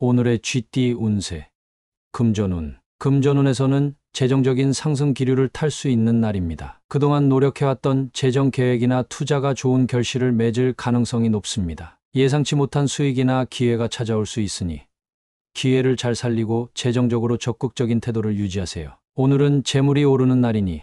오늘의 쥐띠 운세. 금전운. 금전운에서는 재정적인 상승 기류를 탈 수 있는 날입니다. 그동안 노력해왔던 재정 계획이나 투자가 좋은 결실을 맺을 가능성이 높습니다. 예상치 못한 수익이나 기회가 찾아올 수 있으니 기회를 잘 살리고 재정적으로 적극적인 태도를 유지하세요. 오늘은 재물이 오르는 날이니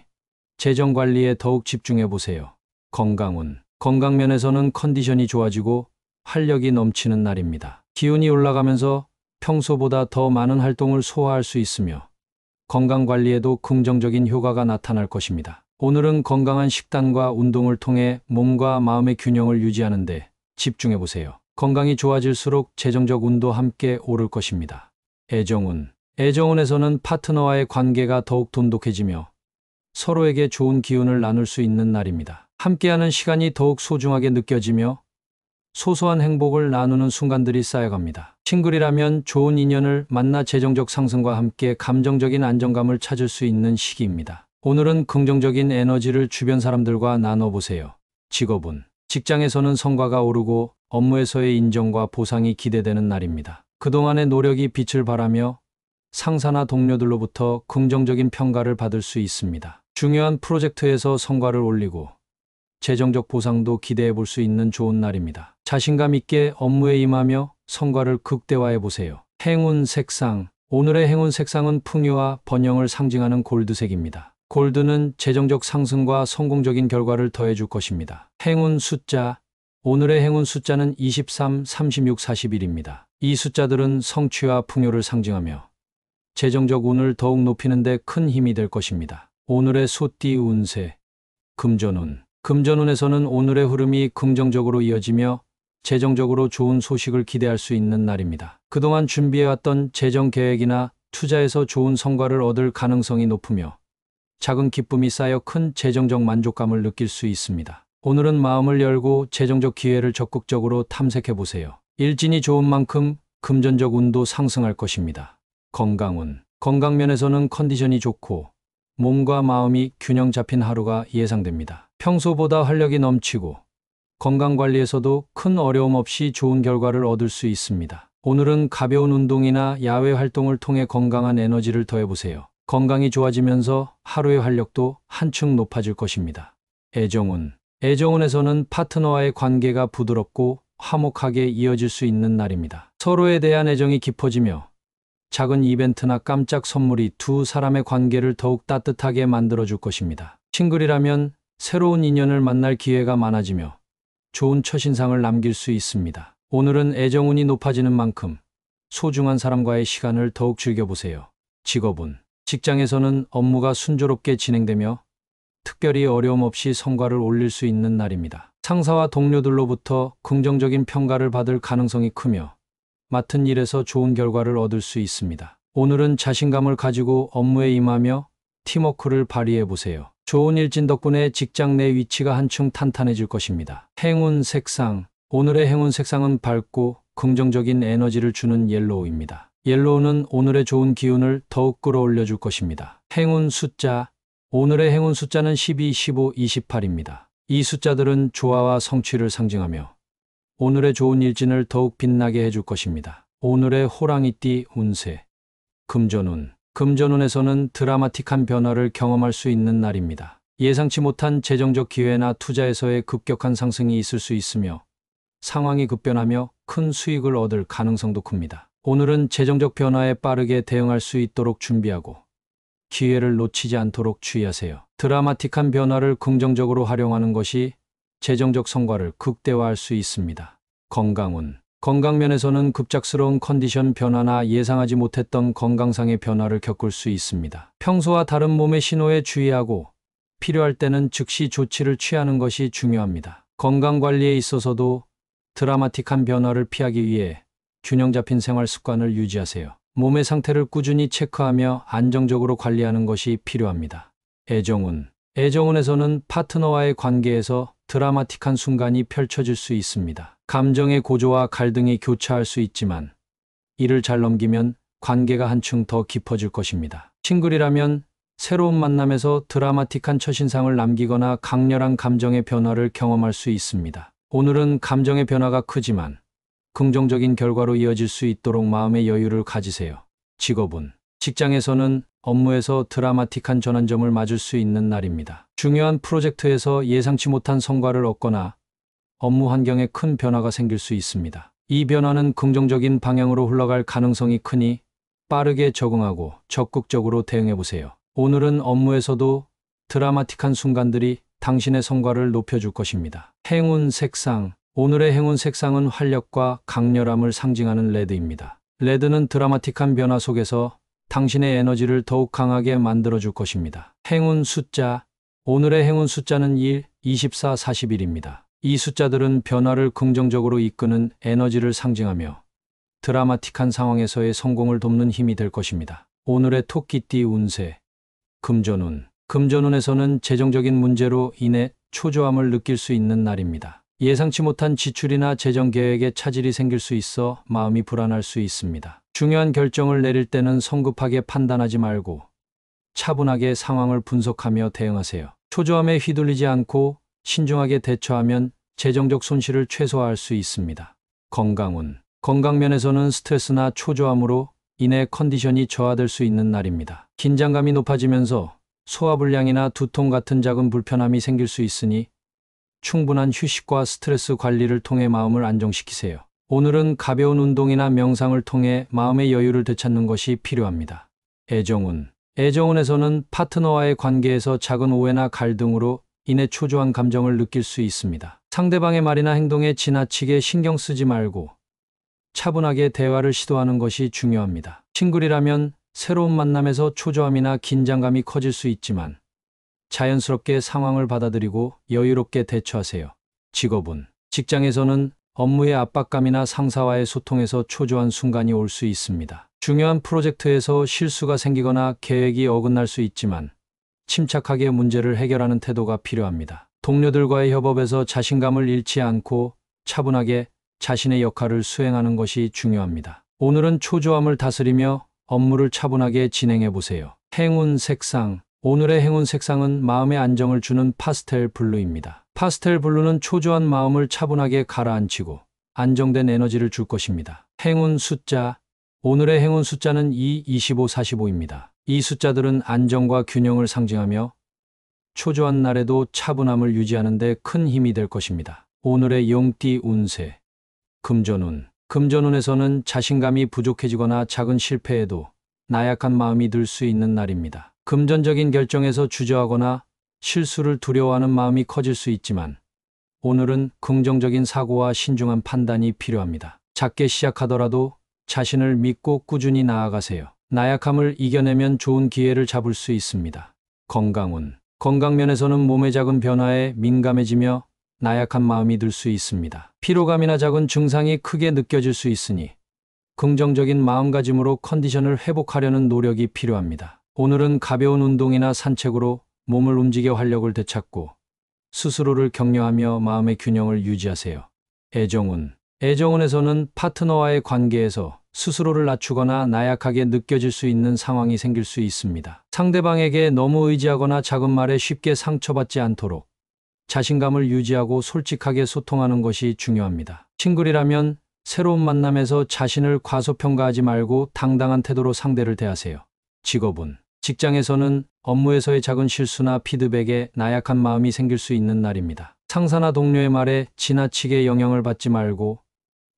재정 관리에 더욱 집중해 보세요. 건강운. 건강면에서는 컨디션이 좋아지고 활력이 넘치는 날입니다. 기운이 올라가면서 평소보다 더 많은 활동을 소화할 수 있으며 건강 관리에도 긍정적인 효과가 나타날 것입니다. 오늘은 건강한 식단과 운동을 통해 몸과 마음의 균형을 유지하는 데 집중해 보세요. 건강이 좋아질수록 재정적 운도 함께 오를 것입니다. 애정운. 애정운에서는 파트너와의 관계가 더욱 돈독해지며 서로에게 좋은 기운을 나눌 수 있는 날입니다. 함께하는 시간이 더욱 소중하게 느껴지며 소소한 행복을 나누는 순간들이 쌓여갑니다. 싱글이라면 좋은 인연을 만나 재정적 상승과 함께 감정적인 안정감을 찾을 수 있는 시기입니다. 오늘은 긍정적인 에너지를 주변 사람들과 나눠보세요. 직업운. 직장에서는 성과가 오르고 업무에서의 인정과 보상이 기대되는 날입니다. 그동안의 노력이 빛을 발하며 상사나 동료들로부터 긍정적인 평가를 받을 수 있습니다. 중요한 프로젝트에서 성과를 올리고 재정적 보상도 기대해 볼 수 있는 좋은 날입니다. 자신감 있게 업무에 임하며 성과를 극대화해 보세요. 행운 색상. 오늘의 행운 색상은 풍요와 번영을 상징하는 골드색입니다. 골드는 재정적 상승과 성공적인 결과를 더해줄 것입니다. 행운 숫자. 오늘의 행운 숫자는 23, 36, 41입니다. 이 숫자들은 성취와 풍요를 상징하며 재정적 운을 더욱 높이는 데 큰 힘이 될 것입니다. 오늘의 소띠 운세. 금전운. 금전운에서는 오늘의 흐름이 긍정적으로 이어지며 재정적으로 좋은 소식을 기대할 수 있는 날입니다. 그동안 준비해왔던 재정 계획이나 투자에서 좋은 성과를 얻을 가능성이 높으며 작은 기쁨이 쌓여 큰 재정적 만족감을 느낄 수 있습니다. 오늘은 마음을 열고 재정적 기회를 적극적으로 탐색해 보세요. 일진이 좋은 만큼 금전적 운도 상승할 것입니다. 건강운. 건강면에서는 컨디션이 좋고 몸과 마음이 균형 잡힌 하루가 예상됩니다. 평소보다 활력이 넘치고 건강관리에서도 큰 어려움 없이 좋은 결과를 얻을 수 있습니다. 오늘은 가벼운 운동이나 야외 활동을 통해 건강한 에너지를 더해보세요. 건강이 좋아지면서 하루의 활력도 한층 높아질 것입니다. 애정운. 애정운에서는 파트너와의 관계가 부드럽고 화목하게 이어질 수 있는 날입니다. 서로에 대한 애정이 깊어지며 작은 이벤트나 깜짝 선물이 두 사람의 관계를 더욱 따뜻하게 만들어줄 것입니다. 싱글이라면 새로운 인연을 만날 기회가 많아지며 좋은 첫인상을 남길 수 있습니다. 오늘은 애정운이 높아지는 만큼 소중한 사람과의 시간을 더욱 즐겨보세요. 직업운. 직장에서는 업무가 순조롭게 진행되며 특별히 어려움 없이 성과를 올릴 수 있는 날입니다. 상사와 동료들로부터 긍정적인 평가를 받을 가능성이 크며 맡은 일에서 좋은 결과를 얻을 수 있습니다. 오늘은 자신감을 가지고 업무에 임하며 팀워크를 발휘해 보세요. 좋은 일진 덕분에 직장 내 위치가 한층 탄탄해질 것입니다. 행운 색상. 오늘의 행운 색상은 밝고 긍정적인 에너지를 주는 옐로우입니다. 옐로우는 오늘의 좋은 기운을 더욱 끌어올려 줄 것입니다. 행운 숫자. 오늘의 행운 숫자는 12, 15, 28입니다. 이 숫자들은 조화와 성취를 상징하며 오늘의 좋은 일진을 더욱 빛나게 해줄 것입니다. 오늘의 호랑이띠 운세. 금전운. 금전운에서는 드라마틱한 변화를 경험할 수 있는 날입니다. 예상치 못한 재정적 기회나 투자에서의 급격한 상승이 있을 수 있으며 상황이 급변하며 큰 수익을 얻을 가능성도 큽니다. 오늘은 재정적 변화에 빠르게 대응할 수 있도록 준비하고 기회를 놓치지 않도록 주의하세요. 드라마틱한 변화를 긍정적으로 활용하는 것이 재정적 성과를 극대화할 수 있습니다. 건강운. 건강면에서는 급작스러운 컨디션 변화나 예상하지 못했던 건강상의 변화를 겪을 수 있습니다. 평소와 다른 몸의 신호에 주의하고 필요할 때는 즉시 조치를 취하는 것이 중요합니다. 건강관리에 있어서도 드라마틱한 변화를 피하기 위해 균형 잡힌 생활 습관을 유지하세요. 몸의 상태를 꾸준히 체크하며 안정적으로 관리하는 것이 필요합니다. 애정운. 애정운에서는 파트너와의 관계에서 드라마틱한 순간이 펼쳐질 수 있습니다. 감정의 고조와 갈등이 교차할 수 있지만 이를 잘 넘기면 관계가 한층 더 깊어질 것입니다. 싱글이라면 새로운 만남에서 드라마틱한 첫인상을 남기거나 강렬한 감정의 변화를 경험할 수 있습니다. 오늘은 감정의 변화가 크지만 긍정적인 결과로 이어질 수 있도록 마음의 여유를 가지세요. 직업운. 직장에서는 업무에서 드라마틱한 전환점을 맞을 수 있는 날입니다. 중요한 프로젝트에서 예상치 못한 성과를 얻거나 업무 환경에 큰 변화가 생길 수 있습니다. 이 변화는 긍정적인 방향으로 흘러갈 가능성이 크니 빠르게 적응하고 적극적으로 대응해 보세요. 오늘은 업무에서도 드라마틱한 순간들이 당신의 성과를 높여줄 것입니다. 행운 색상. 오늘의 행운 색상은 활력과 강렬함을 상징하는 레드입니다. 레드는 드라마틱한 변화 속에서 당신의 에너지를 더욱 강하게 만들어줄 것입니다. 행운 숫자. 오늘의 행운 숫자는 1, 24, 41입니다. 이 숫자들은 변화를 긍정적으로 이끄는 에너지를 상징하며 드라마틱한 상황에서의 성공을 돕는 힘이 될 것입니다. 오늘의 토끼띠 운세. 금전운. 금전운에서는 재정적인 문제로 인해 초조함을 느낄 수 있는 날입니다. 예상치 못한 지출이나 재정 계획에 차질이 생길 수 있어 마음이 불안할 수 있습니다. 중요한 결정을 내릴 때는 성급하게 판단하지 말고 차분하게 상황을 분석하며 대응하세요. 초조함에 휘둘리지 않고 신중하게 대처하면 재정적 손실을 최소화할 수 있습니다. 건강운. 건강면에서는 스트레스나 초조함으로 인해 컨디션이 저하될 수 있는 날입니다. 긴장감이 높아지면서 소화불량이나 두통 같은 작은 불편함이 생길 수 있으니 충분한 휴식과 스트레스 관리를 통해 마음을 안정시키세요. 오늘은 가벼운 운동이나 명상을 통해 마음의 여유를 되찾는 것이 필요합니다. 애정운. 애정운에서는 파트너와의 관계에서 작은 오해나 갈등으로 인해 초조한 감정을 느낄 수 있습니다. 상대방의 말이나 행동에 지나치게 신경 쓰지 말고 차분하게 대화를 시도하는 것이 중요합니다. 싱글이라면 새로운 만남에서 초조함이나 긴장감이 커질 수 있지만 자연스럽게 상황을 받아들이고 여유롭게 대처하세요. 직업운. 직장에서는 업무의 압박감이나 상사와의 소통에서 초조한 순간이 올 수 있습니다. 중요한 프로젝트에서 실수가 생기거나 계획이 어긋날 수 있지만 침착하게 문제를 해결하는 태도가 필요합니다. 동료들과의 협업에서 자신감을 잃지 않고 차분하게 자신의 역할을 수행하는 것이 중요합니다. 오늘은 초조함을 다스리며 업무를 차분하게 진행해 보세요. 행운 색상. 오늘의 행운 색상은 마음의 안정을 주는 파스텔 블루입니다. 파스텔 블루는 초조한 마음을 차분하게 가라앉히고 안정된 에너지를 줄 것입니다. 행운 숫자. 오늘의 행운 숫자는 2, 25, 45입니다. 이 숫자들은 안정과 균형을 상징하며 초조한 날에도 차분함을 유지하는 데 큰 힘이 될 것입니다. 오늘의 용띠 운세. 금전운. 금전운에서는 자신감이 부족해지거나 작은 실패에도 나약한 마음이 들 수 있는 날입니다. 금전적인 결정에서 주저하거나 실수를 두려워하는 마음이 커질 수 있지만 오늘은 긍정적인 사고와 신중한 판단이 필요합니다. 작게 시작하더라도 자신을 믿고 꾸준히 나아가세요. 나약함을 이겨내면 좋은 기회를 잡을 수 있습니다. 건강운. 건강면에서는 몸의 작은 변화에 민감해지며 나약한 마음이 들 수 있습니다. 피로감이나 작은 증상이 크게 느껴질 수 있으니 긍정적인 마음가짐으로 컨디션을 회복하려는 노력이 필요합니다. 오늘은 가벼운 운동이나 산책으로 몸을 움직여 활력을 되찾고 스스로를 격려하며 마음의 균형을 유지하세요. 애정운. 애정운에서는 파트너와의 관계에서 스스로를 낮추거나 나약하게 느껴질 수 있는 상황이 생길 수 있습니다. 상대방에게 너무 의지하거나 작은 말에 쉽게 상처받지 않도록 자신감을 유지하고 솔직하게 소통하는 것이 중요합니다. 싱글이라면 새로운 만남에서 자신을 과소평가하지 말고 당당한 태도로 상대를 대하세요. 직업운. 직장에서는 업무에서의 작은 실수나 피드백에 나약한 마음이 생길 수 있는 날입니다. 상사나 동료의 말에 지나치게 영향을 받지 말고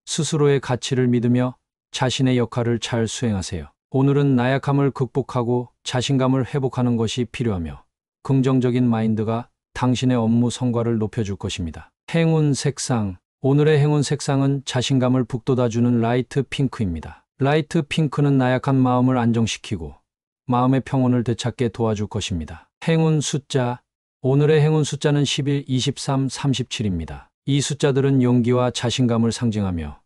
스스로의 가치를 믿으며 자신의 역할을 잘 수행하세요. 오늘은 나약함을 극복하고 자신감을 회복하는 것이 필요하며 긍정적인 마인드가 당신의 업무 성과를 높여줄 것입니다. 행운 색상. 오늘의 행운 색상은 자신감을 북돋아주는 라이트 핑크입니다. 라이트 핑크는 나약한 마음을 안정시키고 마음의 평온을 되찾게 도와줄 것입니다. 행운 숫자. 오늘의 행운 숫자는 11, 23, 37입니다. 이 숫자들은 용기와 자신감을 상징하며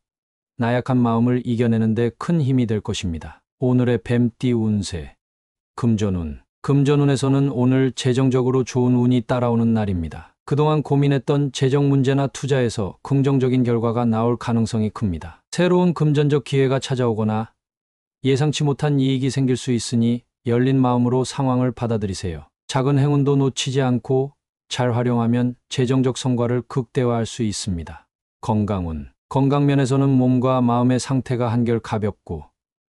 나약한 마음을 이겨내는 데 큰 힘이 될 것입니다. 오늘의 뱀띠 운세. 금전운. 금전운에서는 오늘 재정적으로 좋은 운이 따라오는 날입니다. 그동안 고민했던 재정 문제나 투자에서 긍정적인 결과가 나올 가능성이 큽니다. 새로운 금전적 기회가 찾아오거나 예상치 못한 이익이 생길 수 있으니 열린 마음으로 상황을 받아들이세요. 작은 행운도 놓치지 않고 잘 활용하면 재정적 성과를 극대화할 수 있습니다. 건강운. 건강면에서는 몸과 마음의 상태가 한결 가볍고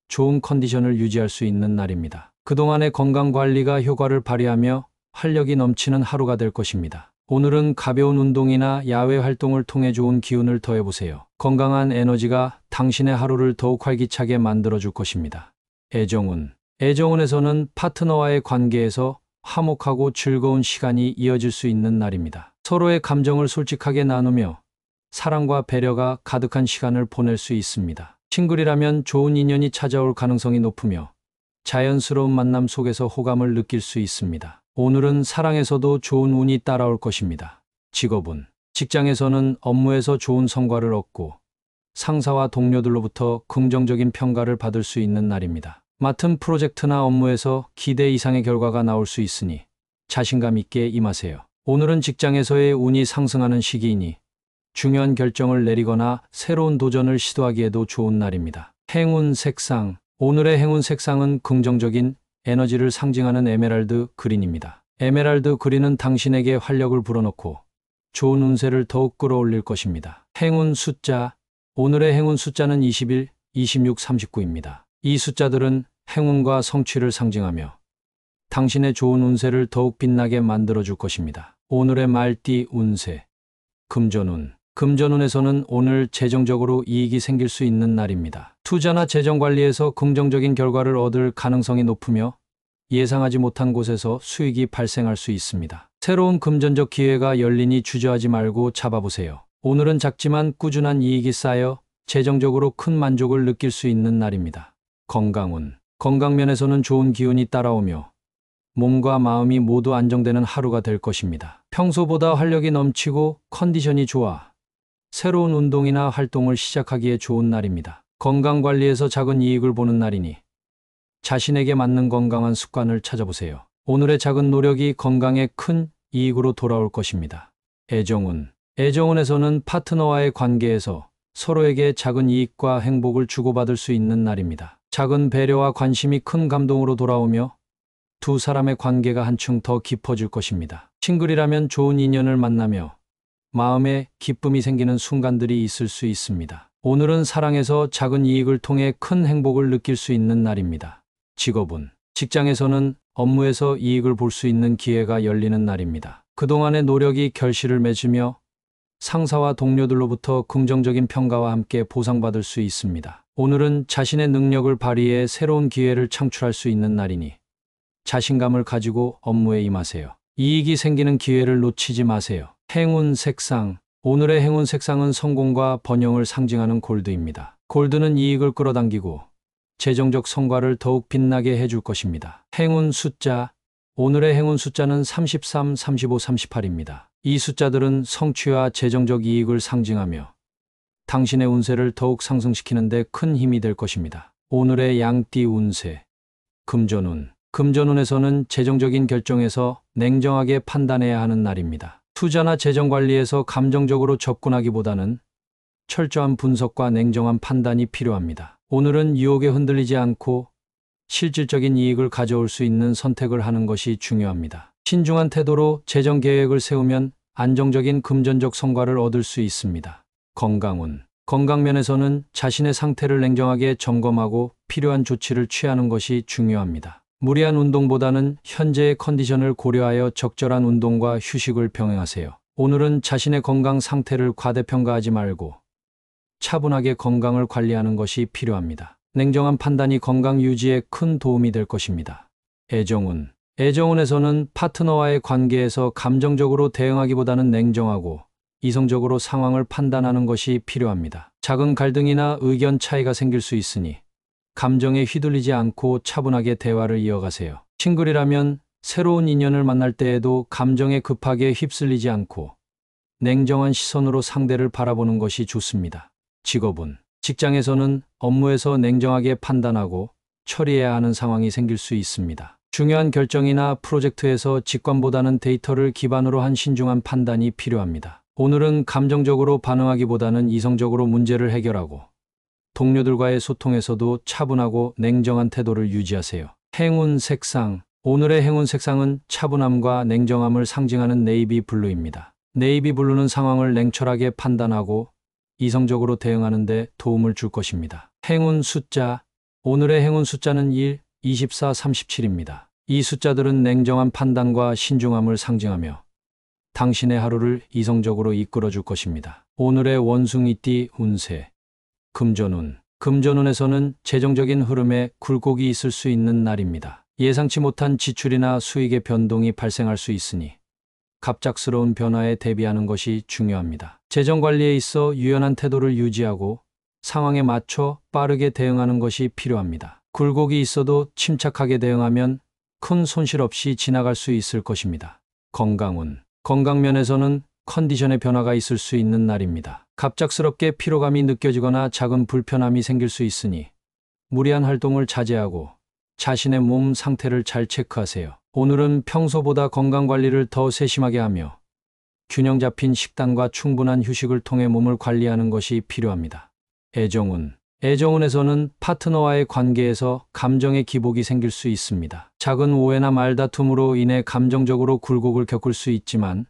좋은 컨디션을 유지할 수 있는 날입니다. 그동안의 건강 관리가 효과를 발휘하며 활력이 넘치는 하루가 될 것입니다. 오늘은 가벼운 운동이나 야외 활동을 통해 좋은 기운을 더해보세요. 건강한 에너지가 당신의 하루를 더욱 활기차게 만들어줄 것입니다. 애정운. 애정운에서는 파트너와의 관계에서 화목하고 즐거운 시간이 이어질 수 있는 날입니다. 서로의 감정을 솔직하게 나누며 사랑과 배려가 가득한 시간을 보낼 수 있습니다. 싱글이라면 좋은 인연이 찾아올 가능성이 높으며 자연스러운 만남 속에서 호감을 느낄 수 있습니다. 오늘은 사랑에서도 좋은 운이 따라올 것입니다. 직업운. 직장에서는 업무에서 좋은 성과를 얻고 상사와 동료들로부터 긍정적인 평가를 받을 수 있는 날입니다. 맡은 프로젝트나 업무에서 기대 이상의 결과가 나올 수 있으니 자신감 있게 임하세요. 오늘은 직장에서의 운이 상승하는 시기이니 중요한 결정을 내리거나 새로운 도전을 시도하기에도 좋은 날입니다. 행운 색상. 오늘의 행운 색상은 긍정적인 에너지를 상징하는 에메랄드 그린입니다. 에메랄드 그린은 당신에게 활력을 불어넣고 좋은 운세를 더욱 끌어올릴 것입니다. 행운 숫자. 오늘의 행운 숫자는 21, 26, 39입니다. 이 숫자들은 행운과 성취를 상징하며 당신의 좋은 운세를 더욱 빛나게 만들어줄 것입니다. 오늘의 말띠 운세. 금전운. 금전운에서는 오늘 재정적으로 이익이 생길 수 있는 날입니다. 투자나 재정 관리에서 긍정적인 결과를 얻을 가능성이 높으며 예상하지 못한 곳에서 수익이 발생할 수 있습니다. 새로운 금전적 기회가 열리니 주저하지 말고 잡아보세요. 오늘은 작지만 꾸준한 이익이 쌓여 재정적으로 큰 만족을 느낄 수 있는 날입니다. 건강운. 건강면에서는 좋은 기운이 따라오며 몸과 마음이 모두 안정되는 하루가 될 것입니다. 평소보다 활력이 넘치고 컨디션이 좋아 새로운 운동이나 활동을 시작하기에 좋은 날입니다. 건강관리에서 작은 이익을 보는 날이니 자신에게 맞는 건강한 습관을 찾아보세요. 오늘의 작은 노력이 건강에 큰 이익으로 돌아올 것입니다. 애정운. 애정운에서는 파트너와의 관계에서 서로에게 작은 이익과 행복을 주고받을 수 있는 날입니다. 작은 배려와 관심이 큰 감동으로 돌아오며 두 사람의 관계가 한층 더 깊어질 것입니다. 싱글이라면 좋은 인연을 만나며 마음에 기쁨이 생기는 순간들이 있을 수 있습니다. 오늘은 사랑에서 작은 이익을 통해 큰 행복을 느낄 수 있는 날입니다. 직업운. 직장에서는 업무에서 이익을 볼 수 있는 기회가 열리는 날입니다. 그동안의 노력이 결실을 맺으며 상사와 동료들로부터 긍정적인 평가와 함께 보상받을 수 있습니다. 오늘은 자신의 능력을 발휘해 새로운 기회를 창출할 수 있는 날이니 자신감을 가지고 업무에 임하세요. 이익이 생기는 기회를 놓치지 마세요. 행운 색상. 오늘의 행운 색상은 성공과 번영을 상징하는 골드입니다. 골드는 이익을 끌어당기고 재정적 성과를 더욱 빛나게 해줄 것입니다. 행운 숫자. 오늘의 행운 숫자는 33, 35, 38입니다. 이 숫자들은 성취와 재정적 이익을 상징하며 당신의 운세를 더욱 상승시키는 데 큰 힘이 될 것입니다. 오늘의 양띠 운세. 금전운. 금전운에서는 재정적인 결정에서 냉정하게 판단해야 하는 날입니다. 투자나 재정 관리에서 감정적으로 접근하기보다는 철저한 분석과 냉정한 판단이 필요합니다. 오늘은 유혹에 흔들리지 않고 실질적인 이익을 가져올 수 있는 선택을 하는 것이 중요합니다. 신중한 태도로 재정 계획을 세우면 안정적인 금전적 성과를 얻을 수 있습니다. 건강운. 건강면에서는 자신의 상태를 냉정하게 점검하고 필요한 조치를 취하는 것이 중요합니다. 무리한 운동보다는 현재의 컨디션을 고려하여 적절한 운동과 휴식을 병행하세요. 오늘은 자신의 건강 상태를 과대평가하지 말고 차분하게 건강을 관리하는 것이 필요합니다. 냉정한 판단이 건강 유지에 큰 도움이 될 것입니다. 애정운. 애정운에서는 파트너와의 관계에서 감정적으로 대응하기보다는 냉정하고 이성적으로 상황을 판단하는 것이 필요합니다. 작은 갈등이나 의견 차이가 생길 수 있으니 감정에 휘둘리지 않고 차분하게 대화를 이어가세요. 싱글이라면 새로운 인연을 만날 때에도 감정에 급하게 휩쓸리지 않고 냉정한 시선으로 상대를 바라보는 것이 좋습니다. 직업운. 직장에서는 업무에서 냉정하게 판단하고 처리해야 하는 상황이 생길 수 있습니다. 중요한 결정이나 프로젝트에서 직관보다는 데이터를 기반으로 한 신중한 판단이 필요합니다. 오늘은 감정적으로 반응하기보다는 이성적으로 문제를 해결하고 동료들과의 소통에서도 차분하고 냉정한 태도를 유지하세요. 행운 색상. 오늘의 행운 색상은 차분함과 냉정함을 상징하는 네이비 블루입니다. 네이비 블루는 상황을 냉철하게 판단하고 이성적으로 대응하는 데 도움을 줄 것입니다. 행운 숫자. 오늘의 행운 숫자는 1, 24, 37입니다. 이 숫자들은 냉정한 판단과 신중함을 상징하며 당신의 하루를 이성적으로 이끌어 줄 것입니다. 오늘의 원숭이띠 운세. 금전운. 금전운에서는 재정적인 흐름에 굴곡이 있을 수 있는 날입니다. 예상치 못한 지출이나 수익의 변동이 발생할 수 있으니 갑작스러운 변화에 대비하는 것이 중요합니다. 재정 관리에 있어 유연한 태도를 유지하고 상황에 맞춰 빠르게 대응하는 것이 필요합니다. 굴곡이 있어도 침착하게 대응하면 큰 손실 없이 지나갈 수 있을 것입니다. 건강운. 건강면에서는 컨디션의 변화가 있을 수 있는 날입니다. 갑작스럽게 피로감이 느껴지거나 작은 불편함이 생길 수 있으니 무리한 활동을 자제하고 자신의 몸 상태를 잘 체크하세요. 오늘은 평소보다 건강관리를 더 세심하게 하며 균형 잡힌 식단과 충분한 휴식을 통해 몸을 관리하는 것이 필요합니다. 애정운. 애정운에서는 파트너와의 관계에서 감정의 기복이 생길 수 있습니다. 작은 오해나 말다툼으로 인해 감정적으로 굴곡을 겪을 수 있지만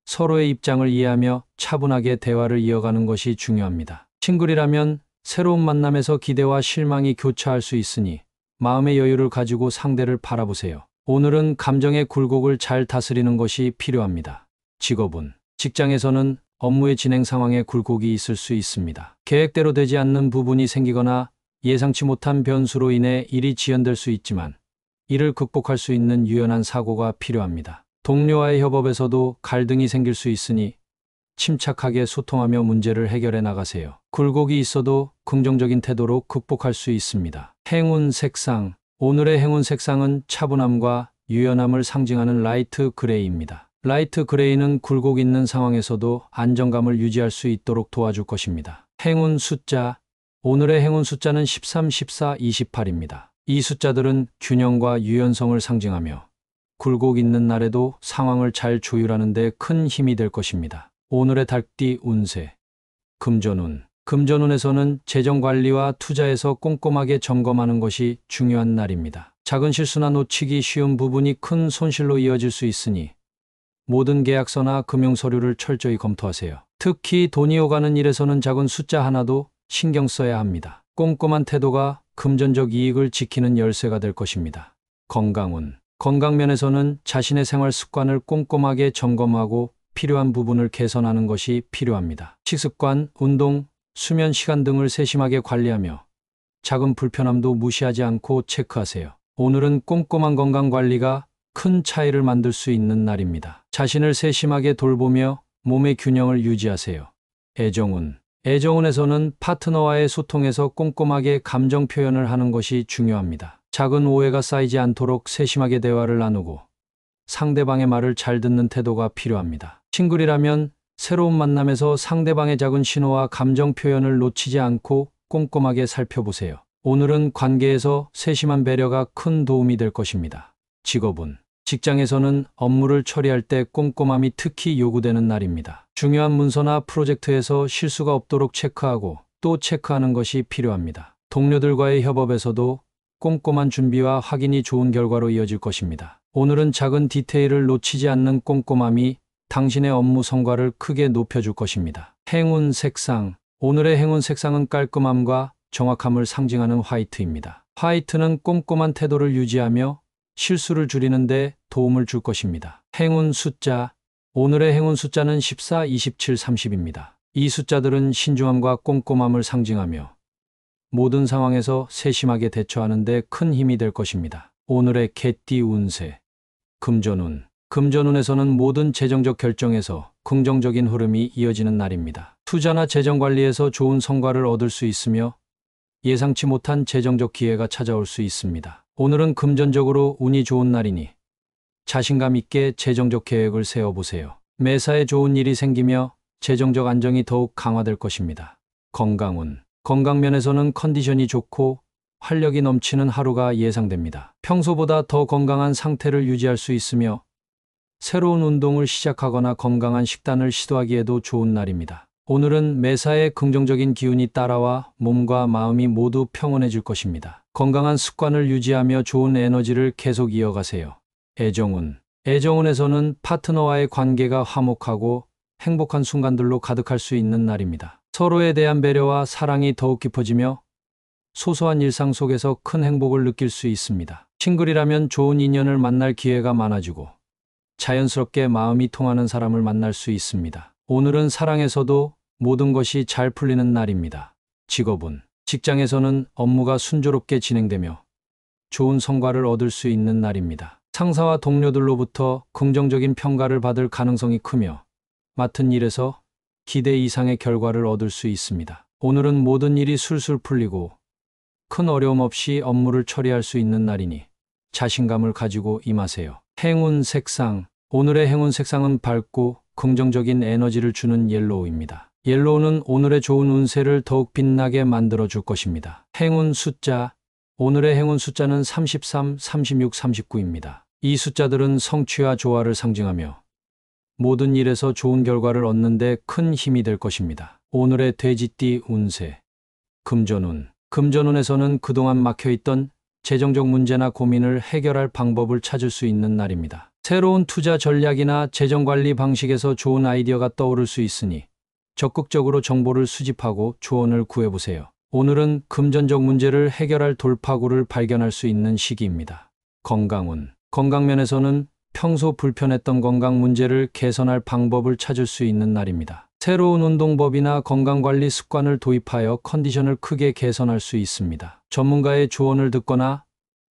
서로의 입장을 이해하며 차분하게 대화를 이어가는 것이 중요합니다. 싱글이라면 새로운 만남에서 기대와 실망이 교차할 수 있으니 마음의 여유를 가지고 상대를 바라보세요. 오늘은 감정의 굴곡을 잘 다스리는 것이 필요합니다. 직업운. 직장에서는 업무의 진행 상황에 굴곡이 있을 수 있습니다. 계획대로 되지 않는 부분이 생기거나 예상치 못한 변수로 인해 일이 지연될 수 있지만 이를 극복할 수 있는 유연한 사고가 필요합니다. 동료와의 협업에서도 갈등이 생길 수 있으니 침착하게 소통하며 문제를 해결해 나가세요. 굴곡이 있어도 긍정적인 태도로 극복할 수 있습니다. 행운 색상. 오늘의 행운 색상은 차분함과 유연함을 상징하는 라이트 그레이입니다. 라이트 그레이는 굴곡 있는 상황에서도 안정감을 유지할 수 있도록 도와줄 것입니다. 행운 숫자. 오늘의 행운 숫자는 13, 14, 28입니다. 이 숫자들은 균형과 유연성을 상징하며 굴곡 있는 날에도 상황을 잘 조율하는 데 큰 힘이 될 것입니다. 오늘의 달띠 운세. 금전운. 금전운에서는 재정 관리와 투자에서 꼼꼼하게 점검하는 것이 중요한 날입니다. 작은 실수나 놓치기 쉬운 부분이 큰 손실로 이어질 수 있으니 모든 계약서나 금융 서류를 철저히 검토하세요. 특히 돈이 오가는 일에서는 작은 숫자 하나도 신경 써야 합니다. 꼼꼼한 태도가 금전적 이익을 지키는 열쇠가 될 것입니다. 건강운. 건강면에서는 자신의 생활 습관을 꼼꼼하게 점검하고 필요한 부분을 개선하는 것이 필요합니다. 식습관, 운동, 수면 시간 등을 세심하게 관리하며 작은 불편함도 무시하지 않고 체크하세요. 오늘은 꼼꼼한 건강 관리가 큰 차이를 만들 수 있는 날입니다. 자신을 세심하게 돌보며 몸의 균형을 유지하세요. 애정운. 애정운에서는 파트너와의 소통에서 꼼꼼하게 감정 표현을 하는 것이 중요합니다. 작은 오해가 쌓이지 않도록 세심하게 대화를 나누고 상대방의 말을 잘 듣는 태도가 필요합니다. 싱글이라면 새로운 만남에서 상대방의 작은 신호와 감정 표현을 놓치지 않고 꼼꼼하게 살펴보세요. 오늘은 관계에서 세심한 배려가 큰 도움이 될 것입니다. 직업운. 직장에서는 업무를 처리할 때 꼼꼼함이 특히 요구되는 날입니다. 중요한 문서나 프로젝트에서 실수가 없도록 체크하고 또 체크하는 것이 필요합니다. 동료들과의 협업에서도 꼼꼼한 준비와 확인이 좋은 결과로 이어질 것입니다. 오늘은 작은 디테일을 놓치지 않는 꼼꼼함이 당신의 업무 성과를 크게 높여줄 것입니다. 행운 색상. 오늘의 행운 색상은 깔끔함과 정확함을 상징하는 화이트입니다. 화이트는 꼼꼼한 태도를 유지하며 실수를 줄이는 데 도움을 줄 것입니다. 행운 숫자. 오늘의 행운 숫자는 14, 27, 30입니다. 이 숫자들은 신중함과 꼼꼼함을 상징하며 모든 상황에서 세심하게 대처하는 데 큰 힘이 될 것입니다. 오늘의 개띠 운세. 금전운. 금전운에서는 모든 재정적 결정에서 긍정적인 흐름이 이어지는 날입니다. 투자나 재정 관리에서 좋은 성과를 얻을 수 있으며 예상치 못한 재정적 기회가 찾아올 수 있습니다. 오늘은 금전적으로 운이 좋은 날이니 자신감 있게 재정적 계획을 세워보세요. 매사에 좋은 일이 생기며 재정적 안정이 더욱 강화될 것입니다. 건강운. 건강면에서는 컨디션이 좋고 활력이 넘치는 하루가 예상됩니다. 평소보다 더 건강한 상태를 유지할 수 있으며 새로운 운동을 시작하거나 건강한 식단을 시도하기에도 좋은 날입니다. 오늘은 매사에 긍정적인 기운이 따라와 몸과 마음이 모두 평온해질 것입니다. 건강한 습관을 유지하며 좋은 에너지를 계속 이어가세요. 애정운. 애정운에서는 파트너와의 관계가 화목하고 행복한 순간들로 가득할 수 있는 날입니다. 서로에 대한 배려와 사랑이 더욱 깊어지며 소소한 일상 속에서 큰 행복을 느낄 수 있습니다. 싱글이라면 좋은 인연을 만날 기회가 많아지고 자연스럽게 마음이 통하는 사람을 만날 수 있습니다. 오늘은 사랑에서도 모든 것이 잘 풀리는 날입니다. 직업은 직장에서는 업무가 순조롭게 진행되며 좋은 성과를 얻을 수 있는 날입니다. 상사와 동료들로부터 긍정적인 평가를 받을 가능성이 크며 맡은 일에서 기대 이상의 결과를 얻을 수 있습니다. 오늘은 모든 일이 술술 풀리고 큰 어려움 없이 업무를 처리할 수 있는 날이니 자신감을 가지고 임하세요. 행운 색상. 오늘의 행운 색상은 밝고 긍정적인 에너지를 주는 옐로우입니다. 옐로우는 오늘의 좋은 운세를 더욱 빛나게 만들어 줄 것입니다. 행운 숫자. 오늘의 행운 숫자는 33, 36, 39입니다. 이 숫자들은 성취와 조화를 상징하며 모든 일에서 좋은 결과를 얻는 데 큰 힘이 될 것입니다. 오늘의 돼지띠 운세. 금전운. 금전운에서는 그동안 막혀있던 재정적 문제나 고민을 해결할 방법을 찾을 수 있는 날입니다. 새로운 투자 전략이나 재정관리 방식에서 좋은 아이디어가 떠오를 수 있으니 적극적으로 정보를 수집하고 조언을 구해보세요. 오늘은 금전적 문제를 해결할 돌파구를 발견할 수 있는 시기입니다. 건강운. 건강면에서는 평소 불편했던 건강 문제를 개선할 방법을 찾을 수 있는 날입니다. 새로운 운동법이나 건강관리 습관을 도입하여 컨디션을 크게 개선할 수 있습니다. 전문가의 조언을 듣거나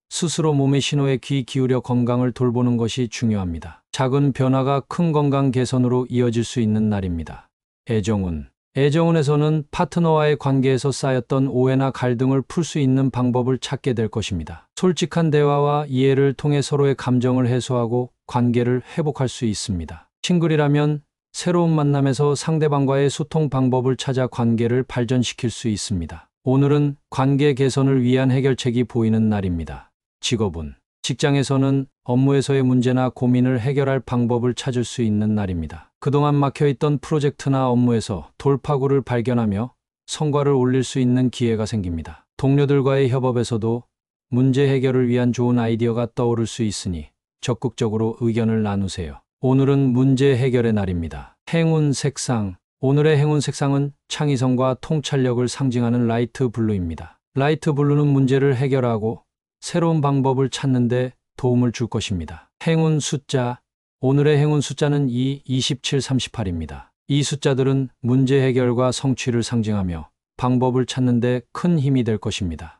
스스로 몸의 신호에 귀 기울여 건강을 돌보는 것이 중요합니다. 작은 변화가 큰 건강 개선으로 이어질 수 있는 날입니다. 애정운. 애정운에서는 파트너와의 관계에서 쌓였던 오해나 갈등을 풀 수 있는 방법을 찾게 될 것입니다. 솔직한 대화와 이해를 통해 서로의 감정을 해소하고 관계를 회복할 수 있습니다. 싱글이라면 새로운 만남에서 상대방과의 소통 방법을 찾아 관계를 발전시킬 수 있습니다. 오늘은 관계 개선을 위한 해결책이 보이는 날입니다. 직업운. 직장에서는 업무에서의 문제나 고민을 해결할 방법을 찾을 수 있는 날입니다. 그동안 막혀있던 프로젝트나 업무에서 돌파구를 발견하며 성과를 올릴 수 있는 기회가 생깁니다. 동료들과의 협업에서도 문제 해결을 위한 좋은 아이디어가 떠오를 수 있으니 적극적으로 의견을 나누세요. 오늘은 문제 해결의 날입니다. 행운 색상. 오늘의 행운 색상은 창의성과 통찰력을 상징하는 라이트 블루입니다. 라이트 블루는 문제를 해결하고 새로운 방법을 찾는 데 도움을 줄 것입니다. 행운 숫자. 오늘의 행운 숫자는 2, 27, 38입니다. 이 숫자들은 문제 해결과 성취를 상징하며 방법을 찾는 데 큰 힘이 될 것입니다.